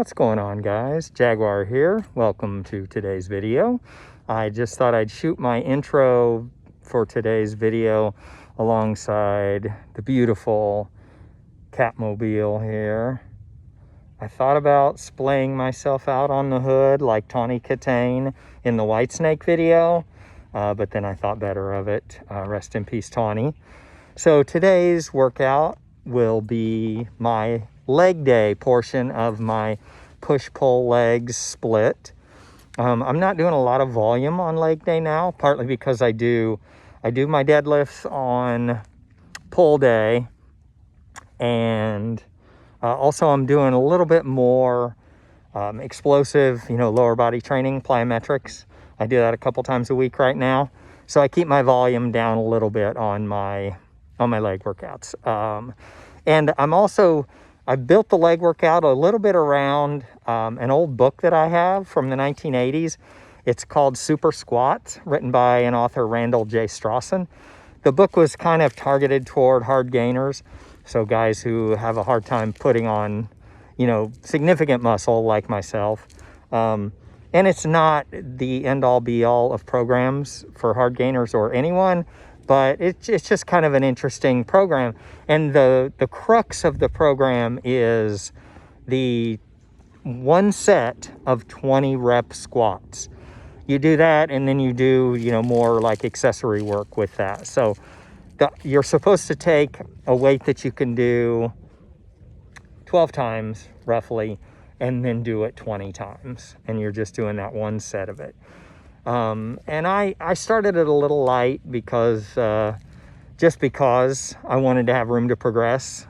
What's going on, guys? Jaguar here. Welcome to today's video. I just thought I'd shoot my intro for today's video alongside the beautiful Catmobile here. I thought about splaying myself out on the hood like Tawny Katane in the Whitesnake video, but then I thought better of it. Rest in peace, Tawny. So today's workout will be my leg day portion of my push-pull legs split. I'm not doing a lot of volume on leg day now, partly because I do my deadlifts on pull day, and also I'm doing a little bit more explosive, lower body training, plyometrics. I do that a couple times a week right now, so I keep my volume down a little bit on my leg workouts. And I built the leg workout a little bit around an old book that I have from the 1980s. It's called Super Squats, written by an author, Randall J. Strawson. The book was kind of targeted toward hard gainers, so guys who have a hard time putting on, significant muscle like myself. And it's not the end-all be-all of programs for hard gainers or anyone, but it's just kind of an interesting program. And the crux of the program is the one set of 20 rep squats. You do that, and then you do, more like accessory work with that. So you're supposed to take a weight that you can do 12 times roughly, and then do it 20 times. And you're just doing that one set of it. And I started it a little light because I wanted to have room to progress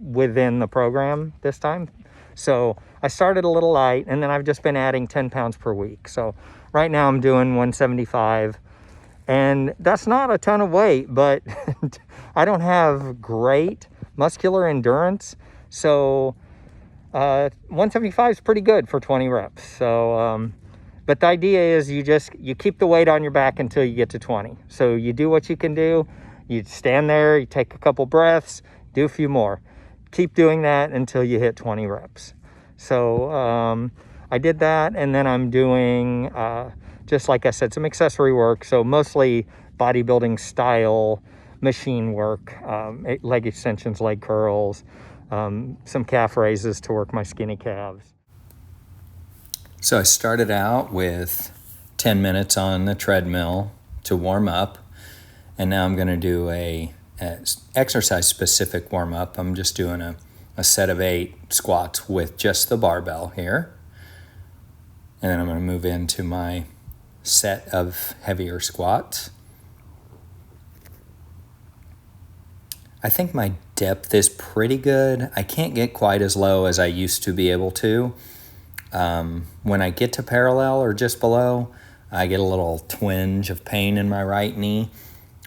within the program this time. So I started a little light, and then I've just been adding 10 pounds per week. So right now I'm doing 175, and that's not a ton of weight, but I don't have great muscular endurance. So 175 is pretty good for 20 reps. So, but the idea is you keep the weight on your back until you get to 20. So you do what you can do. You stand there, you take a couple breaths, do a few more. Keep doing that until you hit 20 reps. So I did that, and then I'm doing, just like I said, some accessory work. So mostly bodybuilding style machine work, leg extensions, leg curls, some calf raises to work my skinny calves. So I started out with 10 minutes on the treadmill to warm up, and now I'm going to do a exercise-specific warm-up. I'm just doing a set of 8 squats with just the barbell here, and then I'm going to move into my set of heavier squats. I think my depth is pretty good. I can't get quite as low as I used to be able to. When I get to parallel or just below, I get a little twinge of pain in my right knee.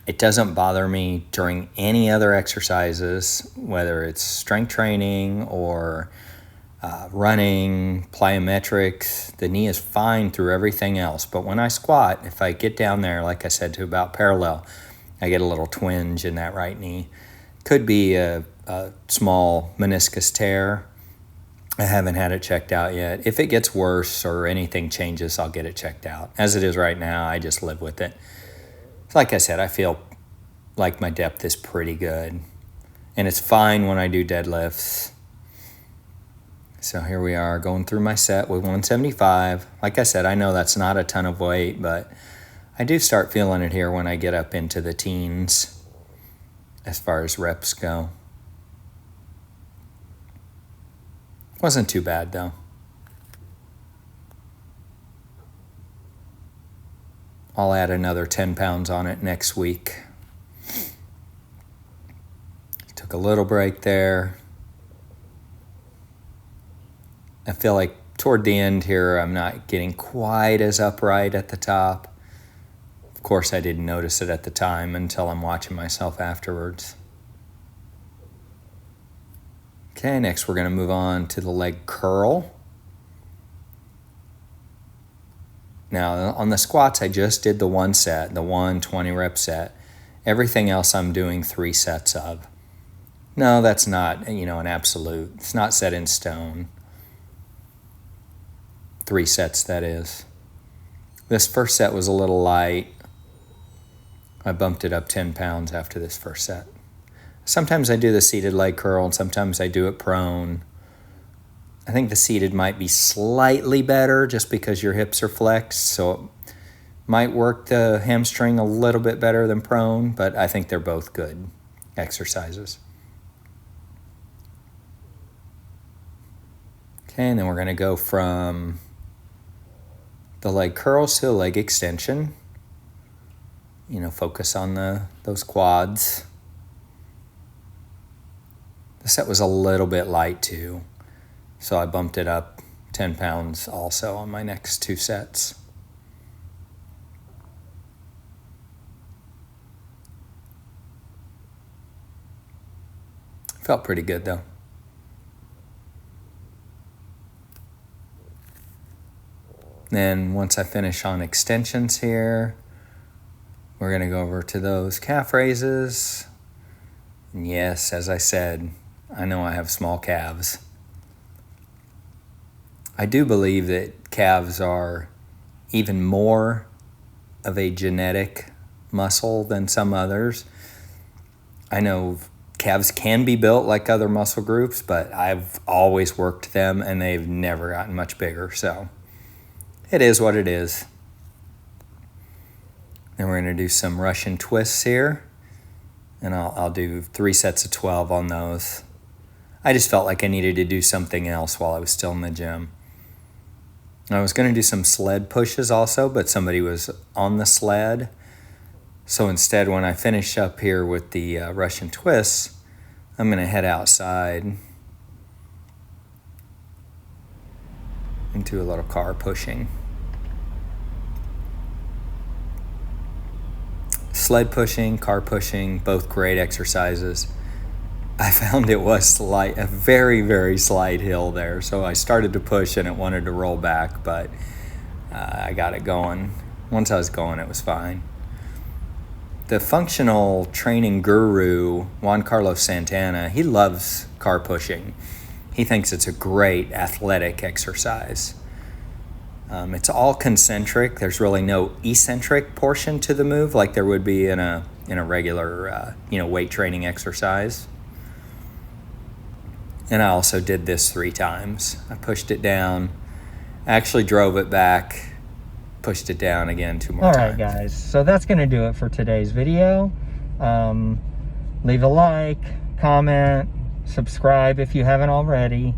It doesn't bother me during any other exercises, whether it's strength training or running, plyometrics. The knee is fine through everything else. But when I squat, if I get down there, like I said, to about parallel, I get a little twinge in that right knee. Could be a small meniscus tear. I haven't had it checked out yet. If it gets worse or anything changes, I'll get it checked out. As it is right now, I just live with it. Like I said, I feel like my depth is pretty good. And it's fine when I do deadlifts. So here we are going through my set with 175. Like I said, I know that's not a ton of weight, but I do start feeling it here when I get up into the teens as far as reps go. Wasn't too bad though. I'll add another 10 pounds on it next week. Took a little break there. I feel like toward the end here, I'm not getting quite as upright at the top. Of course, I didn't notice it at the time until I'm watching myself afterwards. Okay, next we're going to move on to the leg curl. Now, on the squats, I just did the one set, the 20 rep set. Everything else I'm doing 3 sets of. No, that's not, an absolute. It's not set in stone. 3 sets, that is. This first set was a little light. I bumped it up 10 pounds after this first set. Sometimes I do the seated leg curl, and sometimes I do it prone. I think the seated might be slightly better just because your hips are flexed, so it might work the hamstring a little bit better than prone, but I think they're both good exercises. Okay, and then we're going to go from the leg curls to the leg extension. You know, focus on those quads. The set was a little bit light too, so I bumped it up 10 pounds also on my next 2 sets. Felt pretty good though. Then once I finish on extensions here, we're going to go over to those calf raises. And yes, as I said, I know I have small calves. I do believe that calves are even more of a genetic muscle than some others. I know calves can be built like other muscle groups, but I've always worked them and they've never gotten much bigger, so it is what it is. Then we're going to do some Russian twists here, and I'll do 3 sets of 12 on those. I just felt like I needed to do something else while I was still in the gym. I was going to do some sled pushes also, but somebody was on the sled. So instead, when I finish up here with the Russian twists, I'm going to head outside and do a little car pushing. Sled pushing, car pushing, both great exercises. I found it was a very, very slight hill there. So I started to push and it wanted to roll back, but I got it going. Once I was going, it was fine. The functional training guru, Juan Carlos Santana, he loves car pushing. He thinks it's a great athletic exercise. It's all concentric. There's really no eccentric portion to the move like there would be in a regular weight training exercise. And I also did this 3 times. I pushed it down, actually drove it back, pushed it down again 2 more times. All right, guys. So that's going to do it for today's video. Leave a like, comment, subscribe if you haven't already.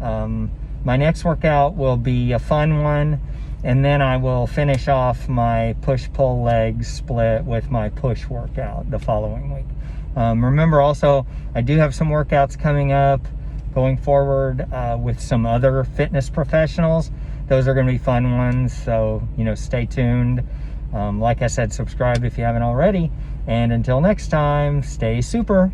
My next workout will be a fun one, and then I will finish off my push-pull legs split with my push workout the following week. Remember also, I do have some workouts coming up going forward with some other fitness professionals. Those are going to be fun ones, so stay tuned. Like I said, subscribe if you haven't already, and until next time, stay super.